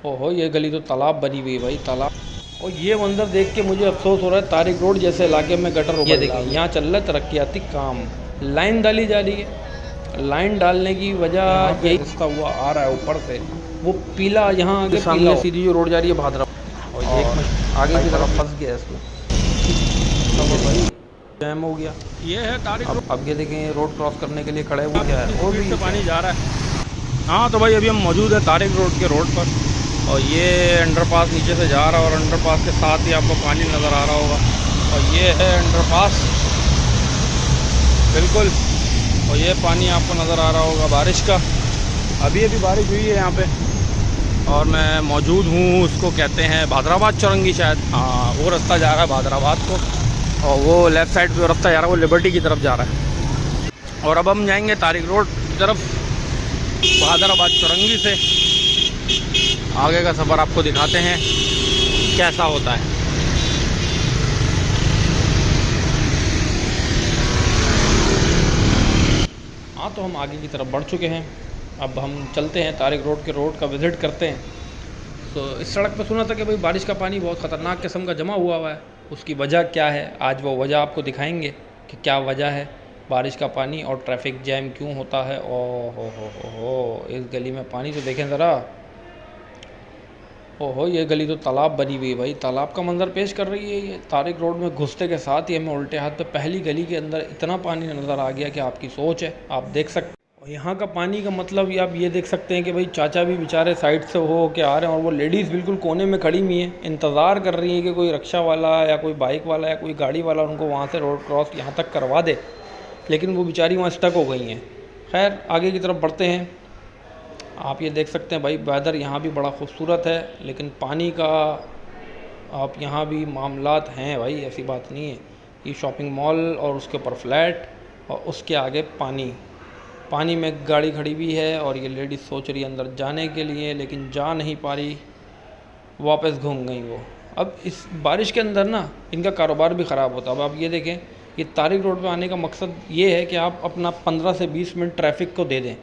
ओहो, ये गली तो तालाब बनी हुई है भाई, तालाब। और ये मंजर देख के मुझे अफसोस हो रहा है, तारिक रोड जैसे इलाके में गटर उबल रहा है। यहाँ चल रहा है तरक्याती काम, लाइन डाली जा रही है। लाइन डालने की वजह यही रिश्ता हुआ आ रहा है ऊपर से, वो पीला यहाँ आगे सामने सीधी जो रोड जा रही है भादरा, और एक आगे की तरफ फंस गया इसमें भाई, जैम हो गया। ये है तारिक रोड। अब ये देखें, रोड क्रॉस करने के लिए खड़े हुए क्या है, और भी पानी जा रहा है। हाँ तो भाई अभी हम मौजूद है तारिक रोड के रोड पर, और ये अंडरपास नीचे से जा रहा है, और अंडरपास के साथ ही आपको पानी नज़र आ रहा होगा। और ये है अंडरपास बिल्कुल, और ये पानी आपको नज़र आ रहा होगा बारिश का। अभी बारिश हुई है यहाँ पे, और मैं मौजूद हूँ, उसको कहते हैं भादराबाद चौरंगी शायद। हाँ वो रास्ता जा रहा है भादराबाद को, और वो लेफ़्ट साइड पे रास्ता जा रहा है वो लिबर्टी की तरफ जा रहा है। और अब हम जाएंगे तारिक रोड की तरफ भादराबाद चौरंगी से। आगे का सफ़र आपको दिखाते हैं कैसा होता है। हाँ तो हम आगे की तरफ बढ़ चुके हैं, अब हम चलते हैं तारिक रोड के रोड का विज़िट करते हैं। तो इस सड़क पर सुना था कि भाई बारिश का पानी बहुत ख़तरनाक किस्म का जमा हुआ है, उसकी वजह क्या है, आज वो वजह आपको दिखाएंगे कि क्या वजह है बारिश का पानी और ट्रैफिक जैम क्यों होता है। ओ हो, इस गली में पानी तो देखें ज़रा। ओहो, ये गली तो तालाब बनी हुई है भाई, तालाब का मंजर पेश कर रही है ये। तारिक रोड में घुसते के साथ ही हमें उल्टे हाथ पे पहली गली के अंदर इतना पानी नज़र आ गया कि आपकी सोच है, आप देख सकते हैं। और यहाँ का पानी का मतलब ये आप ये देख सकते हैं कि भाई चाचा भी बेचारे साइड से हो के आ रहे हैं, और वो लेडीज़ बिल्कुल कोने में खड़ी हुई हैं, इंतज़ार कर रही है कि कोई रिक्शा वाला या कोई बाइक वाला या कोई गाड़ी वाला उनको वहाँ से रोड क्रॉस यहाँ तक करवा दे, लेकिन वो बेचारी वहाँ स्टक हो गई हैं। खैर आगे की तरफ बढ़ते हैं। आप ये देख सकते हैं भाई, वेदर यहाँ भी बड़ा खूबसूरत है, लेकिन पानी का आप यहाँ भी मामलात हैं भाई, ऐसी बात नहीं है। ये शॉपिंग मॉल और उसके ऊपर फ्लैट, और उसके आगे पानी में गाड़ी खड़ी हुई है, और ये लेडीज़ सोच रही है अंदर जाने के लिए, लेकिन जा नहीं पा रही, वापस घूम गई वो। अब इस बारिश के अंदर ना इनका कारोबार भी ख़राब होता है। अब आप ये देखें, ये तारिक रोड पे आने का मकसद ये है कि आप अपना 15 से 20 मिनट ट्रैफिक को दे दें।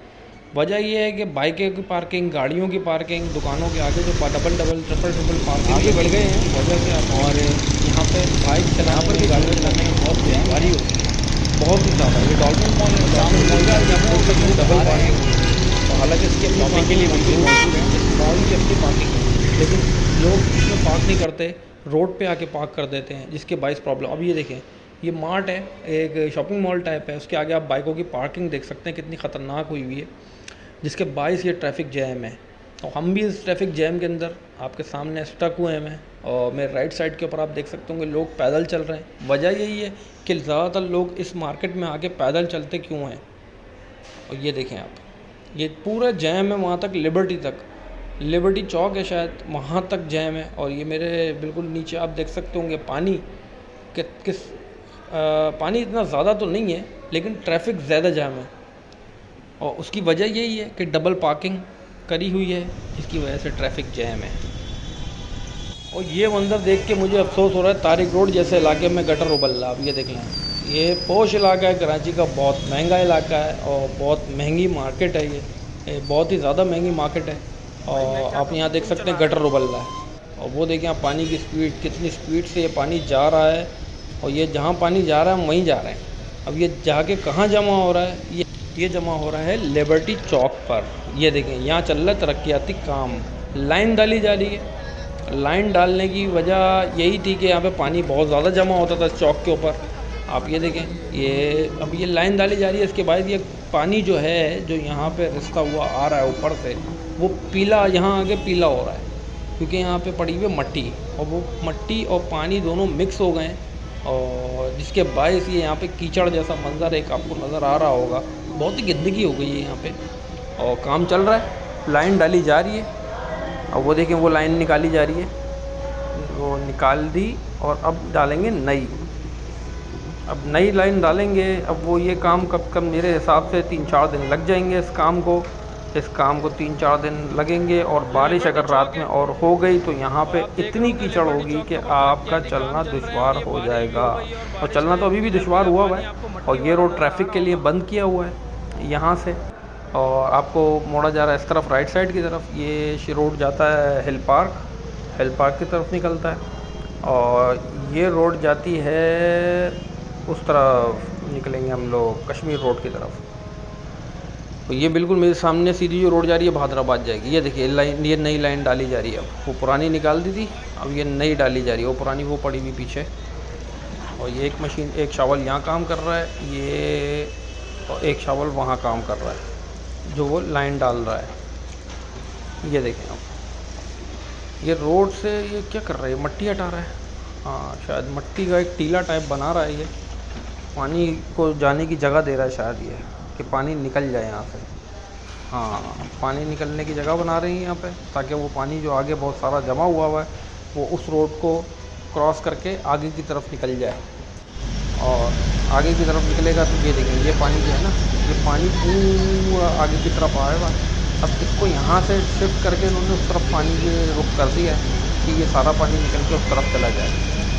वजह ये है कि बाइकों की पार्किंग, गाड़ियों की पार्किंग, दुकानों के आगे जो डबल ट्रिपल पार्किंग आगे बढ़ गए हैं वजह से। और यहाँ पे बाइक चलाने पर भी गाड़ियाँ चलाने में बहुत दुश्वारी होती है, बहुत ही ज़्यादा। ये डॉल्फिन मॉल है, डबल पार्किंग, तो हालांकि इसकी अपनी पार्किंग के लिए बिल्कुल मौजूद है, इस मॉल की अपनी पार्किंग है, लेकिन लोग इसमें पार्क नहीं करते, रोड पे आके पार्क कर देते हैं, जिसके बाइस प्रॉब्लम। अब ये देखें, ये मार्ट है, एक शॉपिंग मॉल टाइप है, उसके आगे आप बाइकों की पार्किंग देख सकते हैं कितनी ख़तरनाक हुई हुई है, जिसके बाइस ये ट्रैफिक जैम है। और हम भी इस ट्रैफिक जैम के अंदर आपके सामने स्टक हुए हैं। और मेरे राइट साइड के ऊपर आप देख सकते होंगे लोग पैदल चल रहे हैं। वजह यही है कि ज़्यादातर लोग इस मार्केट में आके पैदल चलते क्यों हैं। और ये देखें आप, ये पूरा जैम है वहाँ तक, लिबर्टी चौक है शायद, वहाँ तक जैम है। और ये मेरे बिल्कुल नीचे आप देख सकते होंगे पानी पानी इतना ज़्यादा तो नहीं है, लेकिन ट्रैफिक ज़्यादा जाम है, और उसकी वजह यही है कि डबल पार्किंग करी हुई है, जिसकी वजह से ट्रैफिक जैम है। और ये मंजर देख के मुझे अफसोस हो रहा है, तारिक रोड जैसे इलाके में गटर उबल रहा है। अब ये देख लें, ये पोश इलाका है, कराची का बहुत महंगा इलाका है, और बहुत महंगी मार्केट है, ये बहुत ही ज़्यादा महंगी मार्केट है। और आप यहाँ देख सकते हैं गटर उबल रहा है, और वो देखें आप पानी की स्पीड, कितनी स्पीड से ये पानी जा रहा है, और ये जहाँ पानी जा रहा है हम वहीं जा रहे हैं। अब ये जाके कहाँ जमा हो रहा है, ये जमा हो रहा है लिबर्टी चौक पर। ये देखें, यहाँ चल रहा है तरक्याती काम, लाइन डाली जा रही है। लाइन डालने की वजह यही थी कि यहाँ पे पानी बहुत ज़्यादा जमा होता था इस चौक के ऊपर। आप ये देखें, ये अब ये लाइन डाली जा रही है, इसके बाद ये पानी जो है, जो यहाँ पे रिश्ता हुआ आ रहा है ऊपर से, वो पीला, यहाँ आगे पीला हो रहा है, क्योंकि यहाँ पे पड़ी हुई मट्टी, और वो मट्टी और पानी दोनों मिक्स हो गए हैं, और जिसके बायस ये यहाँ पे कीचड़ जैसा मंजर एक आपको नज़र आ रहा होगा। बहुत ही गंदगी हो गई है यहाँ पे, और काम चल रहा है, लाइन डाली जा रही है। और वो देखें, वो लाइन निकाली जा रही है, वो निकाल दी, और अब डालेंगे नई, अब नई लाइन डालेंगे। अब वो ये काम कब मेरे हिसाब से 3-4 दिन लग जाएंगे इस काम को 3-4 दिन लगेंगे। और बारिश अगर रात में और हो गई तो यहाँ पे इतनी कीचड़ होगी कि आपका चलना दुश्वार हो जाएगा, और चलना तो अभी भी दुश्वार हुआ है। और ये रोड ट्रैफिक के लिए बंद किया हुआ है यहाँ से, और आपको मोड़ा जा रहा है इस तरफ राइट साइड की तरफ। ये रोड जाता है हिल पार्क की तरफ निकलता है, और ये रोड जाती है उस तरफ निकलेंगे हम लोग कश्मीर रोड की तरफ। तो ये बिल्कुल मेरे सामने सीधी जो रोड जा रही है भादराबाद जाएगी। ये देखिए लाइन, ये नई लाइन डाली जा रही है। अब वो पुरानी निकाल दी थी, अब ये नई डाली जा रही है। वो पुरानी वो पड़ी हुई पीछे। और ये एक शावल यहाँ काम कर रहा है, ये और एक शावल वहाँ काम कर रहा है जो वो लाइन डाल रहा है। ये देखें आप, ये रोड से ये क्या कर रहा है, मट्टी हटा रहा है। हाँ, शायद मट्टी का एक टीला टाइप बना रहा है। ये पानी को जाने की जगह दे रहा है शायद, ये कि पानी निकल जाए यहाँ से। हाँ, पानी निकलने की जगह बना रही है यहाँ पे, ताकि वो पानी जो आगे बहुत सारा जमा हुआ है वो उस रोड को क्रॉस करके आगे की तरफ निकल जाए। और आगे की तरफ निकलेगा तो ये देखें, ये पानी जो है ना, ये पानी पूरा आगे की तरफ आएगा। अब इसको यहाँ से शिफ्ट करके इन्होंने उस तरफ पानी के रुख कर दिया है कि ये सारा पानी निकल के उस तरफ चला जाए।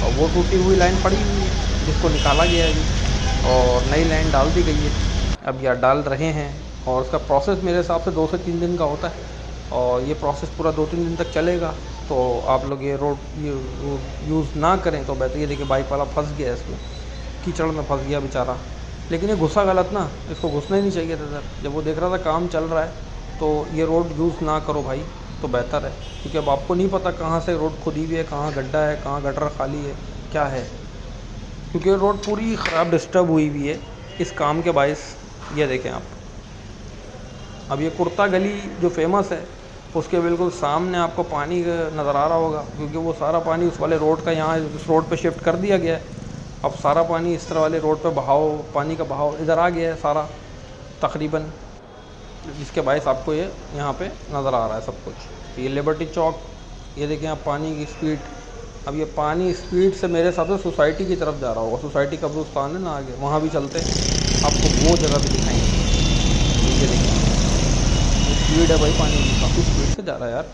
और वो टूटी हुई लाइन पड़ी हुई है जिसको निकाला गया है अभी, और नई लाइन डाल दी गई है। अब यह डाल रहे हैं, और उसका प्रोसेस मेरे हिसाब से 2 से 3 दिन का होता है, और ये प्रोसेस पूरा 2-3 दिन तक चलेगा। तो आप लोग ये रोड यूज़ ना करें तो बेहतर। ये देखिए बाइक वाला फंस गया इसमें, कीचड़ में फंस गया बेचारा। लेकिन ये घुसा गलत ना, इसको घुसना ही नहीं चाहिए था सर। जब वो देख रहा था काम चल रहा है तो ये रोड यूज़ ना करो भाई, तो बेहतर है। क्योंकि अब आपको नहीं पता कहाँ से रोड खुदी हुई है, कहाँ गड्ढा है, कहाँ गटर खाली है, क्या है। क्योंकि रोड पूरी ख़राब डिस्टर्ब हुई हुई है इस काम के बायस। ये देखें आप, अब ये कुर्ता गली जो फेमस है उसके बिल्कुल सामने आपको पानी नज़र आ रहा होगा, क्योंकि वो सारा पानी उस वाले रोड का यहाँ इस रोड पे शिफ्ट कर दिया गया है। अब सारा पानी इस तरह वाले रोड पे पानी का बहाव इधर आ गया है सारा तकरीबन, जिसके बायस आपको ये यहाँ पे नज़र आ रहा है सब कुछ। ये लिबर्टी चौक, ये देखें आप पानी की स्पीड। अब ये पानी स्पीड से मेरे हिसाब से सोसाइटी की तरफ जा रहा होगा। सोसाइटी कब्रिस्तान है ना आगे, वहाँ भी चलते आपको वो जगह भी दिखाएंगे। ये देखिए स्पीड है भाई, पानी की काफ़ी स्पीड से जा रहा है यार।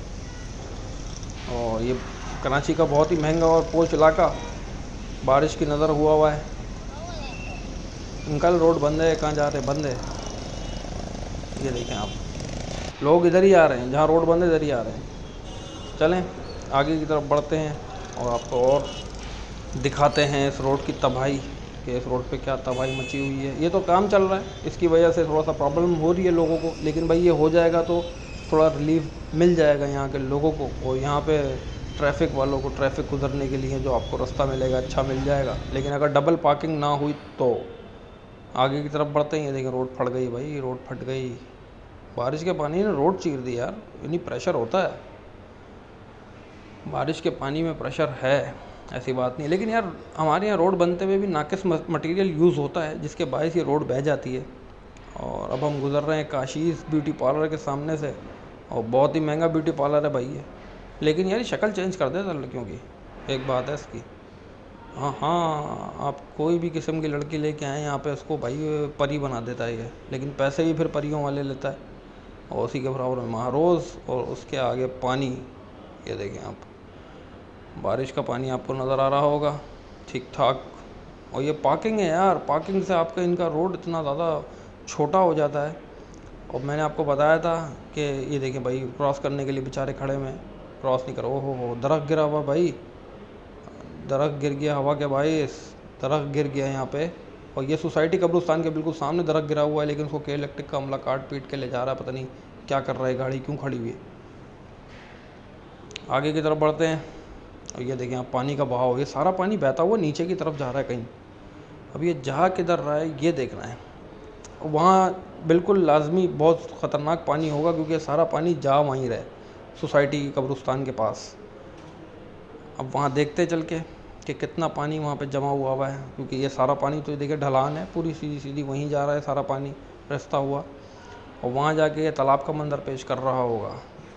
और ये कराची का बहुत ही महंगा और पोश इलाका, बारिश की नज़र हुआ है। अंकल रोड बंद है, कहाँ जा रहे हैं, बंद है। ये देखें आप, लोग इधर ही आ रहे हैं, जहाँ रोड बंद है इधर ही आ रहे हैं। चलें आगे की तरफ बढ़ते हैं और आपको और दिखाते हैं इस रोड की तबाही, कि इस रोड पे क्या तबाही मची हुई है। ये तो काम चल रहा है, इसकी वजह से थोड़ा सा प्रॉब्लम हो रही है लोगों को, लेकिन भाई ये हो जाएगा तो थोड़ा रिलीफ मिल जाएगा यहाँ के लोगों को। और यहाँ पे ट्रैफिक वालों को ट्रैफिक गुजरने के लिए जो आपको रास्ता मिलेगा अच्छा मिल जाएगा। लेकिन अगर डबल पार्किंग ना हुई तो आगे की तरफ बढ़ते हैं। ये देखिए रोड फट गई भाई, रोड फट गई। बारिश के पानी ने रोड चीर दी यार, इतनी प्रेशर होता है। बारिश के पानी में प्रेशर है, ऐसी बात नहीं। लेकिन यार हमारे यहाँ रोड बनते हुए भी नाकिस मटेरियल यूज़ होता है, जिसके बायस ये रोड बह जाती है। और अब हम गुज़र रहे हैं काशीज़ ब्यूटी पार्लर के सामने से, और बहुत ही महंगा ब्यूटी पार्लर है भाई ये। लेकिन यार शक्ल चेंज कर देता लड़कियों की, एक बात है इसकी। हाँ, आप कोई भी किस्म की लड़की लेके आए यहाँ पे, उसको भाई परी बना देता है ये। लेकिन पैसे भी फिर परियों वाले लेता है, और उसी के बराबर में महारोज़, और उसके आगे पानी। ये देखें आप, बारिश का पानी आपको नज़र आ रहा होगा ठीक ठाक। और ये पार्किंग है यार, पार्किंग से आपका इनका रोड इतना ज़्यादा छोटा हो जाता है। और मैंने आपको बताया था कि ये देखें भाई, क्रॉस करने के लिए बेचारे खड़े में, क्रॉस नहीं करो। ओहो, दरख्त गिरा हुआ भाई, दरख्त गिर गया हवा के बायस, दरख्त गिर गया यहाँ पे। और ये सोसाइटी कब्रिस्तान के बिल्कुल सामने दरख्त गिरा हुआ है, लेकिन उसको के इलेक्ट्रिक का अमला काट पीट के ले जा रहा है, पता नहीं क्या कर रहा है, गाड़ी क्यों खड़ी हुई है। आगे की तरफ बढ़ते हैं, और ये देखें आप पानी का बहाव, ये सारा पानी बहता हुआ नीचे की तरफ जा रहा है कहीं। अब ये जा किधर रहा है ये देखना है। वहाँ बिल्कुल लाजमी बहुत ख़तरनाक पानी होगा, क्योंकि ये सारा पानी जा वहीं रहा है सोसाइटी की कब्रिस्तान के पास। अब वहाँ देखते चल के कि कितना पानी वहाँ पे जमा हुआ है, क्योंकि ये सारा पानी तो देखिए ढलान है, पूरी सीधी सीधी वहीं जा रहा है सारा पानी रास्ता हुआ। और वहाँ जाके ये तालाब का मंजर पेश कर रहा होगा,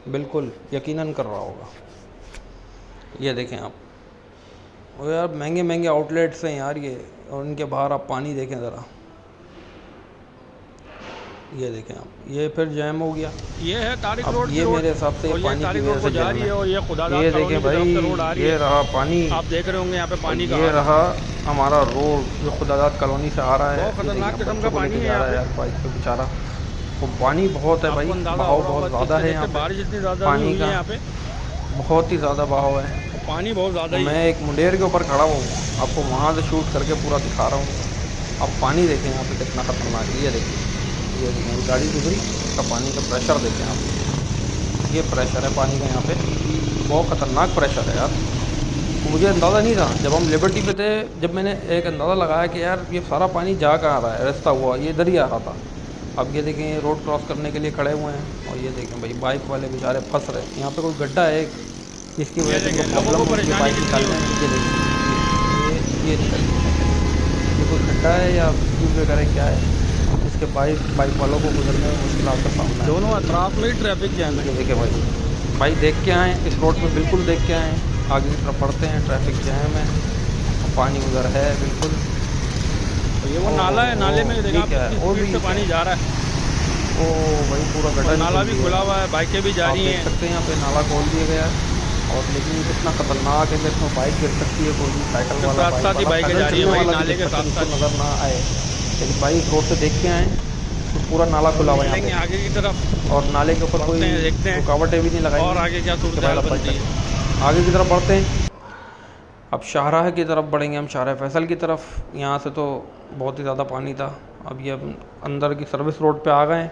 बिल्कुल यकीनन कर रहा होगा। ये देखें आप, और यार महंगे महंगे आउटलेट्स हैं यार ये, और इनके बाहर आप पानी देखें ज़रा। ये देखें आप, ये फिर जैम हो गया। ये है तारिक रोड, ये मेरे हिसाब से पानी की वजह से जा रही है। और ये खुदादाद ये देखें भाई, ये रहा पानी, आप देख रहे होंगे यहाँ पे पानी का। ये रहा हमारा रोड जो खुदादाद कॉलोनी से आ रहा है। बहुत खतरनाक किस्म का पानी है यार बाइक पे बेचारा। तो पानी बहुत है भाई, आपको अंदाज़ा बहाव हो रहा बहुत होगा ज़्यादा देखते है यहाँ देखते पे, बारिश इतनी ज़्यादा नहीं पानी हुई का है यहाँ पे, बहुत ही ज़्यादा बहाव है। और पानी बहुत ज़्यादा ही मैं है। एक मुंडेर के ऊपर खड़ा हूँ, आपको वहाँ से शूट करके पूरा दिखा रहा हूँ। अब पानी देखें यहाँ पे कितना ख़तरनाक है, ये देखें गाड़ी गुजरी, इसका पानी का प्रेशर देखें आप, ये प्रेशर है पानी का यहाँ पे, बहुत ख़तरनाक प्रेशर है यार। मुझे अंदाज़ा नहीं था जब हम लिबर्टी पे थे, जब मैंने एक अंदाज़ा लगाया कि यार ये सारा पानी जा कहाँ रहा है, रास्ता हुआ ये इधर ही आ रहा था। अब ये देखें, ये रोड क्रॉस करने के लिए खड़े हुए हैं, और ये देखें भाई बाइक वाले बेचारे फंस रहे हैं। यहाँ पे कोई गड्ढा है एक, जिसकी ये वजह से देखें इनको लोगों प्रॉब्लम को होती है परेशानी बाइक कितनी निकालने होगी। में। ये देखिए ये निकल गई, ये कोई गड्ढा है या फ्यूज वगैरह क्या है, जिसके बाइक वालों को गुजरने में मुश्किल का सामना है। दोनों अतराफ में ही ट्रैफिक जैम है। ये देखें भाई देख के आएँ, इस रोड पे बिल्कुल देख के आएँ, आगे की तरफ बढ़ते हैं, ट्रैफिक जैम है, पानी उधर है बिल्कुल। तो ये वो नाला है, नाले में देखा ठीक है, कितनी और स्पीड भी से पानी जा रहा है, ओ भाई पूरा और गड्ढा नाला निकल भी दिया। खुला हुआ है, बाइकें भी जा आप रही देख हैं। सकते हैं यहाँ पे नाला खोल दिया गया है, और लेकिन ये कितना खतरनाक है कि इसमें बाइक गिर सकती है, कोई भी साइकिल उसके वाला, साथ साथ ही बाइकें पैदल जा रही हैं चलने भाई, वाला भी नाले के गिर सकता है, साथ जिसको साथ। नज़र ना आए। लेकिन भाई रोड से देख के आए तो पूरा नाला खुला हुआ है चलेंगे यहाँ आगे की तरफ, पे, और नाले के ऊपर कोई बढ़ते हैं, देखते हैं रुकावटें भी नहीं लगाई और हैं आगे क्या कि सूरत भाई हाल आप बच बनती है। सकें। आगे की तरफ बढ़ते हैं, अब शाहराह की तरफ बढ़ेंगे हम, शाहराह फैसल की तरफ। यहाँ से तो बहुत ही ज़्यादा पानी था, अब ये हम अंदर की सर्विस रोड पे आ गए हैं,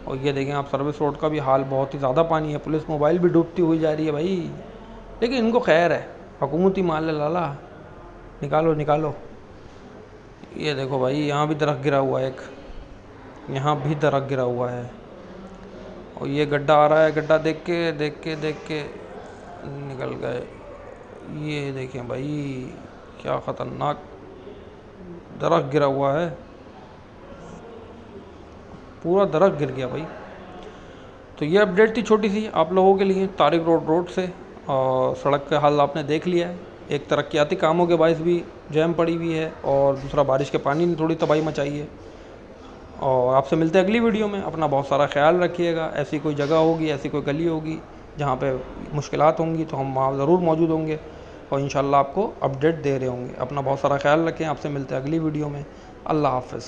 और ये देखें आप सर्विस रोड का भी हाल, बहुत ही ज़्यादा पानी है, पुलिस मोबाइल भी डूबती हुई जा रही है भाई, लेकिन इनको खैर है, हुकूमती माल है लाला, निकालो निकालो। ये देखो भाई यहाँ भी दरख्त गिरा हुआ है एक, यहाँ भी दरख्त गिरा हुआ है, और ये गड्ढा आ रहा है, गड्ढा देख के निकल गए। ये देखें भाई क्या ख़तरनाक दरख्त गिरा हुआ है, पूरा दरख्त गिर गया भाई। तो ये अपडेट थी छोटी सी आप लोगों के लिए तारिक रोड से, और सड़क का हाल आपने देख लिया है। एक तरक्याती कामों के बायस भी जैम पड़ी हुई है, और दूसरा बारिश के पानी ने थोड़ी तबाही मचाई है। और आपसे मिलते हैं अगली वीडियो में, अपना बहुत सारा ख्याल रखिएगा। ऐसी कोई जगह होगी, ऐसी कोई गली होगी जहाँ पे मुश्किलात होंगी, तो हम वहाँ ज़रूर मौजूद होंगे, और इंशाल्लाह आपको अपडेट दे रहे होंगे। अपना बहुत सारा ख्याल रखें, आपसे मिलते हैं अगली वीडियो में। अल्लाह हाफ़िज़।